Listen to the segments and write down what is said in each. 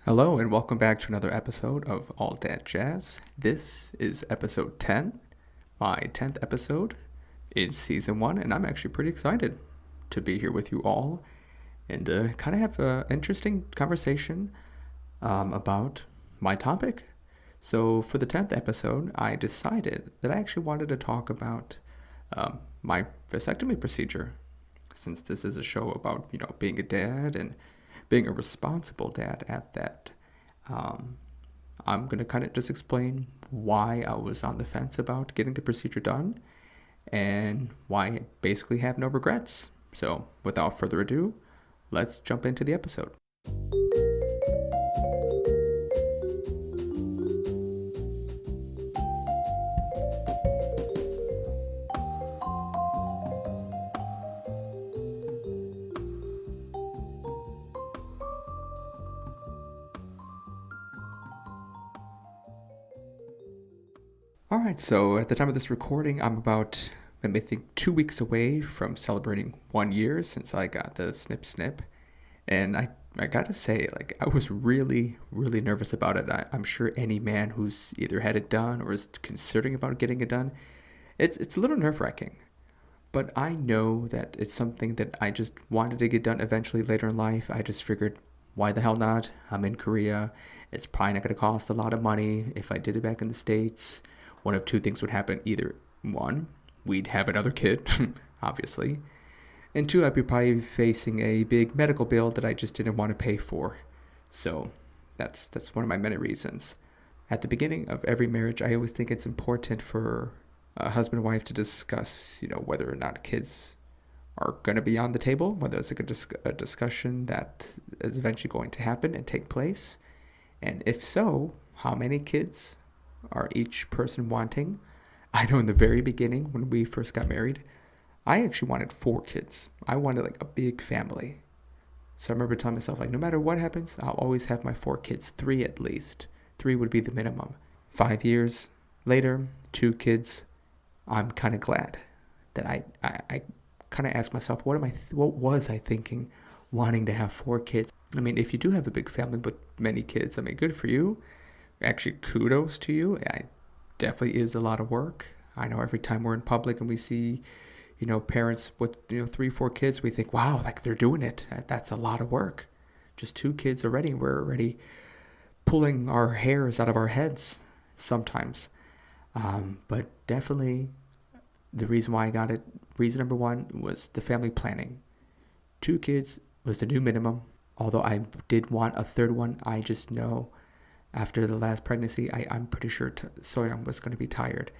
Hello and welcome back to another episode of All Dad Jazz. This is episode 10. My 10th episode is season 1, and I'm actually pretty excited to be here with you all and kind of have an interesting conversation about my topic. So, for the 10th episode, I decided that I actually wanted to talk about my vasectomy procedure, since this is a show about, being a dad and being a responsible dad at that. Um, I'm going to kind of just explain why I was on the fence about getting the procedure done and why I basically have no regrets. So, without further ado, let's jump into the episode. All right, so at the time of this recording, I'm about, let me think, 2 weeks away from celebrating 1 year since I got the snip. And I gotta say, like, I was really, really nervous about it. I'm sure any man who's either had it done or is considering about getting it done, it's a little nerve-wracking. But I know that it's something that I just wanted to get done eventually later in life. I just figured, why the hell not? I'm in Korea. It's probably not going to cost a lot of money. If I did it back in the States, one of two things would happen. Either one, we'd have another kid, obviously. And two, I'd be probably facing a big medical bill that I just didn't want to pay for. So that's one of my many reasons. At the beginning of every marriage, I always think it's important for a husband and wife to discuss, whether or not kids are going to be on the table, whether it's like a discussion that is eventually going to happen and take place. And if so, how many kids are each person wanting? I know in the very beginning, when we first got married, I actually wanted 4 kids. I wanted like a big family. So I remember telling myself, like, no matter what happens, I'll always have my 4 kids, 3 at least. 3 would be the minimum. 5 years later, 2 kids. I'm kind of glad that I kind of asked myself, what was I thinking wanting to have 4 kids? I mean, if you do have a big family with many kids, I mean, good for you. Actually, kudos to you. It definitely is a lot of work. I know every time we're in public and we see, parents with, 3, 4 kids, we think, wow, like they're doing it. That's a lot of work. Just 2 kids already. We're already pulling our hairs out of our heads sometimes. But definitely the reason why I got it, reason number one was the family planning. 2 kids was the new minimum. Although I did want a third one, I just know after the last pregnancy, I'm pretty sure Soyoung was going to be tired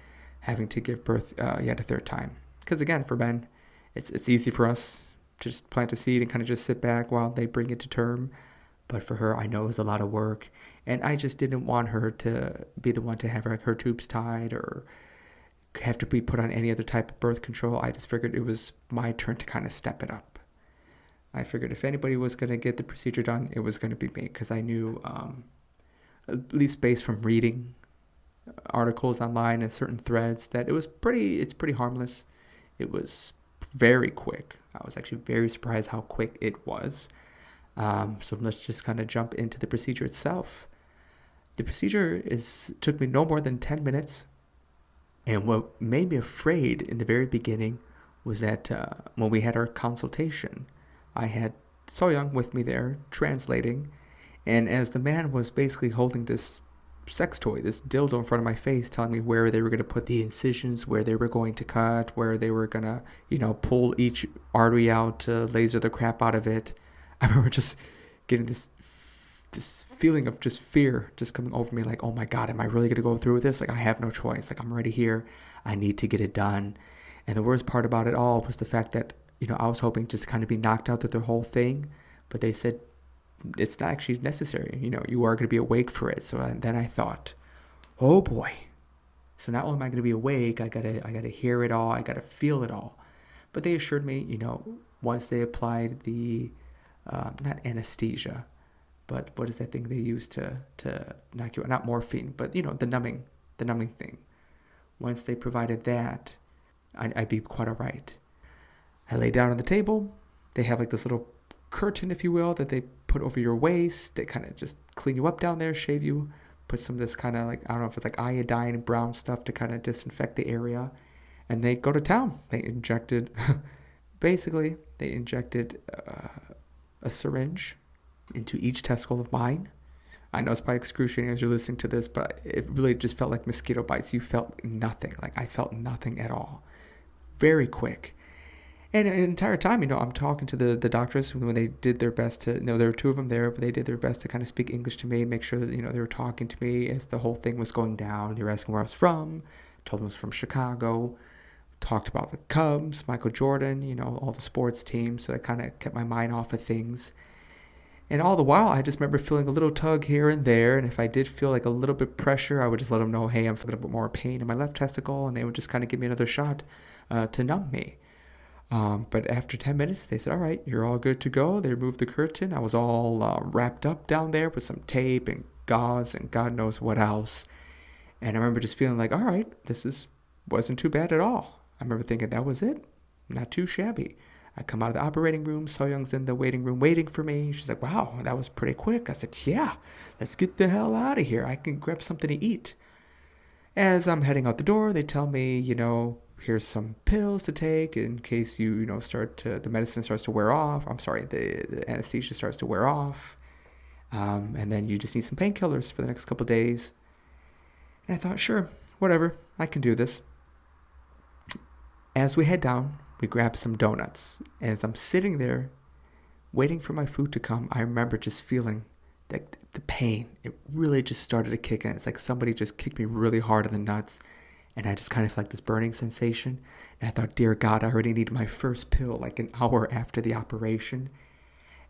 having to give birth yet a third time. Because again, for men, it's easy for us to just plant a seed and kind of just sit back while they bring it to term. But for her, I know it was a lot of work. And I just didn't want her to be the one to have her tubes tied or have to be put on any other type of birth control. I just figured it was my turn to kind of step it up. I figured if anybody was going to get the procedure done, it was going to be me because I knew, at least based from reading articles online and certain threads, that it's pretty harmless. It was very quick. I was actually very surprised how quick it was. So let's just kind of jump into the procedure itself. The procedure took me no more than 10 minutes. And what made me afraid in the very beginning was that when we had our consultation, I had Soyoung with me there translating. And as the man was basically holding this sex toy, this dildo in front of my face, telling me where they were going to put the incisions, where they were going to cut, where they were going to, pull each artery out to laser the crap out of it. I remember just getting this feeling of just fear just coming over me, like, oh my God, am I really going to go through with this? Like, I have no choice. Like, I'm already here. I need to get it done. And the worst part about it all was the fact that, I was hoping just to kind of be knocked out through the whole thing. But they said it's not actually necessary. You are going to be awake for it. So then I thought, oh boy. So not only am I going to be awake, I gotta hear it all. I gotta feel it all. But they assured me, once they applied the not anesthesia, but what is that thing they use to knock you out? Not morphine, but the numbing thing. Once they provided that, I'd be quite alright. I lay down on the table. They have like this little curtain, if you will, that they put over your waist. They kind of just clean you up down there, shave you, put some of this kind of like, I don't know if it's like iodine and brown stuff to kind of disinfect the area. And they go to town. They injected, basically, they injected a syringe into each testicle of mine. I know it's probably excruciating as you're listening to this, but it really just felt like mosquito bites. You felt nothing. Like I felt nothing at all. Very quick. And the entire time, I'm talking to the doctors when they did their best to, there were two of them there, but they did their best to kind of speak English to me, make sure that, they were talking to me as the whole thing was going down. They were asking where I was from, told them I was from Chicago, talked about the Cubs, Michael Jordan, all the sports teams. So I kind of kept my mind off of things. And all the while, I just remember feeling a little tug here and there. And if I did feel like a little bit pressure, I would just let them know, hey, I'm feeling a bit more pain in my left testicle. And they would just kind of give me another shot to numb me. But after 10 minutes, they said, all right, you're all good to go. They removed the curtain. I was all wrapped up down there with some tape and gauze and God knows what else. And I remember just feeling like, all right, wasn't too bad at all. I remember thinking that was it. Not too shabby. I come out of the operating room. So Young's in the waiting room waiting for me. She's like, wow, that was pretty quick. I said, yeah, let's get the hell out of here. I can grab something to eat. As I'm heading out the door, they tell me, here's some pills to take in case the medicine starts to wear off. I'm sorry, the anesthesia starts to wear off. And then you just need some painkillers for the next couple days. And I thought, sure, whatever, I can do this. As we head down, we grab some donuts. As I'm sitting there waiting for my food to come, I remember just feeling like the pain. It really just started to kick in. It's like somebody just kicked me really hard in the nuts. And I just kind of felt like this burning sensation. And I thought, dear God, I already needed my first pill like an hour after the operation.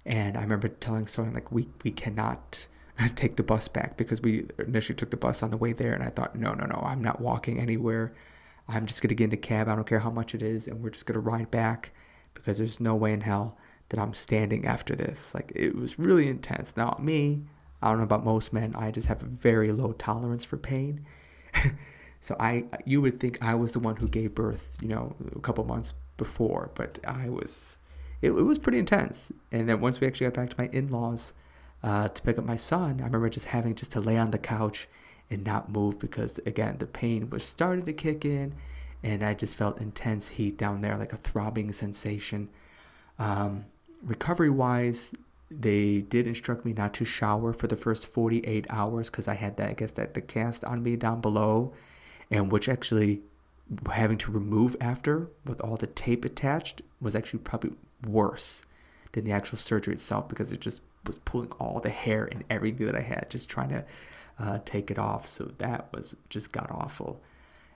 And I remember telling someone, like, we cannot take the bus back because we initially took the bus on the way there. And I thought, no, I'm not walking anywhere. I'm just going to get in a cab. I don't care how much it is. And we're just going to ride back because there's no way in hell that I'm standing after this. Like, it was really intense. Now, me, I don't know about most men. I just have a very low tolerance for pain. So you would think I was the one who gave birth, a couple months before, but it was pretty intense. And then once we actually got back to my in-laws to pick up my son, I remember just having to lay on the couch and not move because, again, the pain was starting to kick in, and I just felt intense heat down there, like a throbbing sensation. Recovery-wise, they did instruct me not to shower for the first 48 hours because I had the cast on me down below, and which actually having to remove after with all the tape attached was actually probably worse than the actual surgery itself because it just was pulling all the hair and everything that I had, just trying to take it off. So that was just god awful.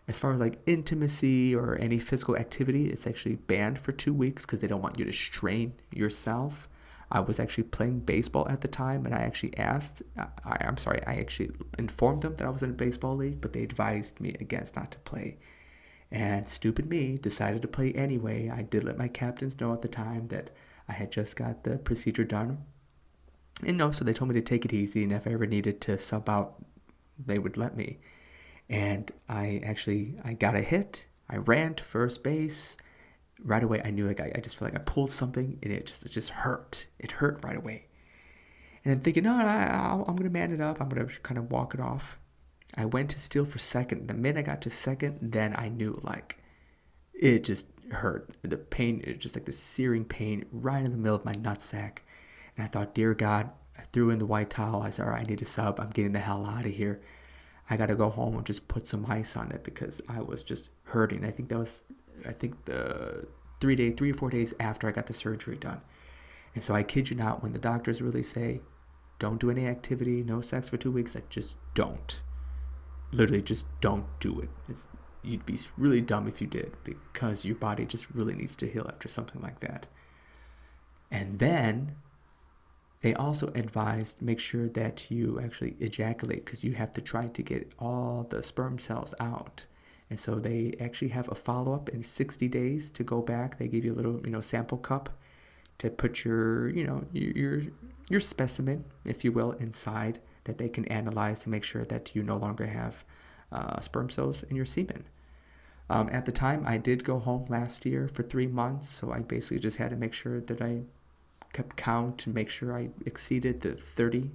As far as like intimacy or any physical activity, it's actually banned for 2 weeks because they don't want you to strain yourself. I was actually playing baseball at the time, and I actually I actually informed them that I was in a baseball league, but they advised me against not to play. And stupid me decided to play anyway. I did let my captains know at the time that I had just got the procedure done. And no, so they told me to take it easy, and if I ever needed to sub out, they would let me. And I got a hit. I ran to first base. Right away, I knew like I just feel like I pulled something, and it just hurt. It hurt right away. And I'm thinking, no, I'm gonna man it up. I'm gonna kind of walk it off. I went to steal for second. The minute I got to second, then I knew like it just hurt. The pain, it just like the searing pain right in the middle of my nutsack. And I thought, dear God, I threw in the white towel. I said, all right, I need to sub. I'm getting the hell out of here. I got to go home and just put some ice on it because I was just hurting. I think the 3 or 4 days after I got the surgery done. And so I kid you not, when the doctors really say, don't do any activity, no sex for 2 weeks, like just don't. Literally just don't do it. You'd be really dumb if you did because your body just really needs to heal after something like that. And then they also advised make sure that you actually ejaculate because you have to try to get all the sperm cells out. And so they actually have a follow-up in 60 days to go back. They give you a little, sample cup to put your specimen, if you will, inside that they can analyze to make sure that you no longer have sperm cells in your semen. At the time, I did go home last year for 3 months, so I basically just had to make sure that I kept count to make sure I exceeded the 30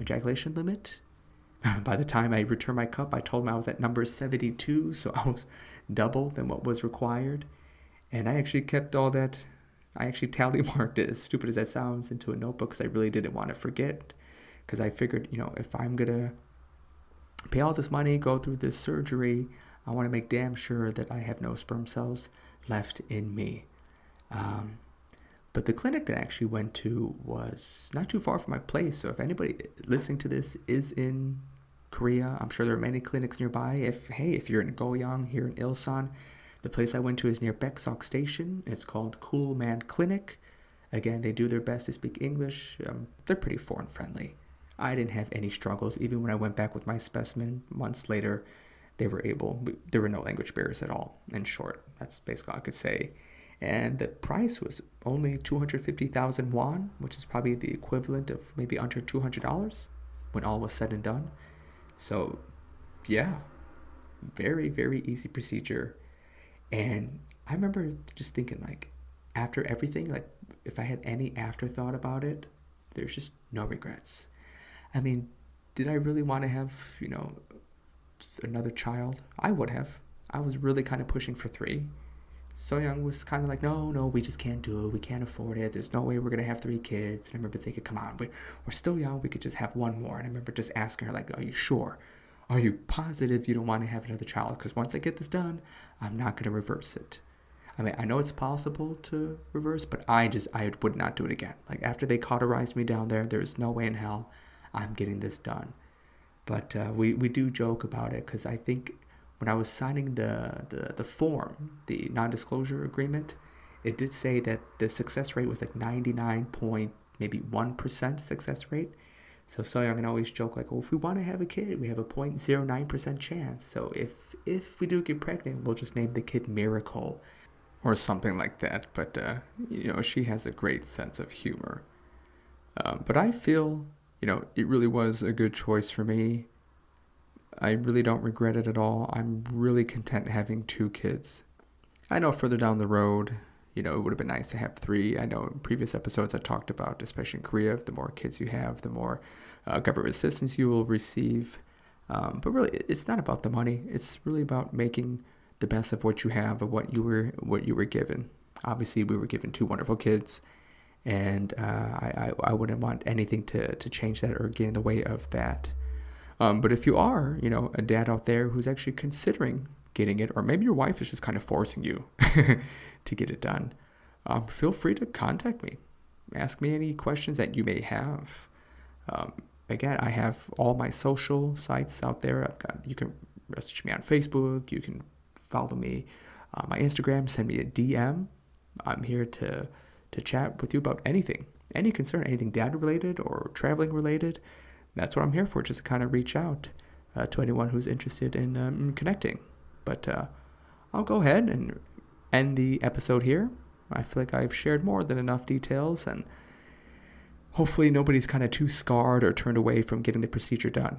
ejaculation limit. By the time I returned my cup, I told him I was at number 72, so I was double than what was required. And I actually kept all that. I actually tally marked it, as stupid as that sounds, into a notebook because I really didn't want to forget. Because I figured, if I'm going to pay all this money, go through this surgery, I want to make damn sure that I have no sperm cells left in me. But the clinic that I actually went to was not too far from my place. So if anybody listening to this is in Korea, I'm sure there are many clinics nearby. If you're in Goyang here in Ilsan, the place I went to is near Baeksok Station. It's called Cool Man Clinic. Again, they do their best to speak English. They're pretty foreign friendly. I didn't have any struggles. Even when I went back with my specimen months later, there were no language barriers at all. In short, that's basically all I could say. And the price was only 250,000 won, which is probably the equivalent of maybe under $200 when all was said and done. So, yeah, very, very easy procedure. And I remember just thinking, like, after everything, like, if I had any afterthought about it, there's just no regrets. I mean, did I really want to have, another child? I would have. I was really kind of pushing for 3. So Young was kind of like, no, we just can't do it. We can't afford it. There's no way we're going to have 3 kids. And I remember thinking, come on, we're still young. We could just have one more. And I remember just asking her, like, are you sure? Are you positive you don't want to have another child? Because once I get this done, I'm not going to reverse it. I mean, I know it's possible to reverse, but I would not do it again. Like, after they cauterized me down there's no way in hell I'm getting this done. But we do joke about it because I think when I was signing the form, the non-disclosure agreement, it did say that the success rate was like 99.1% success rate. So Young can always joke like, oh, if we want to have a kid, we have a 0.09% chance. So if we do get pregnant, we'll just name the kid Miracle or something like that. But, she has a great sense of humor. But I feel, it really was a good choice for me. I really don't regret it at all. I'm really content having 2 kids. I know further down the road, it would have been nice to have 3. I know in previous episodes I talked about, especially in Korea, the more kids you have, the more government assistance you will receive. But really, it's not about the money. It's really about making the best of what you have, of what you were given. Obviously, we were given 2 wonderful kids, and I wouldn't want anything to change that or get in the way of that. But if you are, a dad out there who's actually considering getting it, or maybe your wife is just kind of forcing you to get it done, feel free to contact me. Ask me any questions that you may have. Again, I have all my social sites out there. You can message me on Facebook. You can follow me on my Instagram. Send me a DM. I'm here to chat with you about anything, any concern, anything dad related or traveling related. That's what I'm here for, just to kind of reach out to anyone who's interested in connecting. But I'll go ahead and end the episode here. I feel like I've shared more than enough details, and hopefully nobody's kind of too scarred or turned away from getting the procedure done.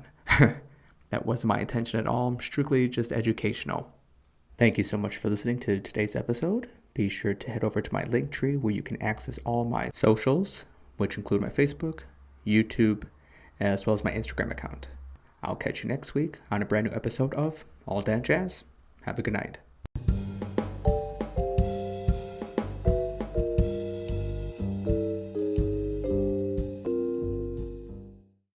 That wasn't my intention at all. I'm strictly just educational. Thank you so much for listening to today's episode. Be sure to head over to my Linktree where you can access all my socials, which include my Facebook, YouTube, as well as my Instagram account. I'll catch you next week on a brand new episode of All That Jazz. Have a good night.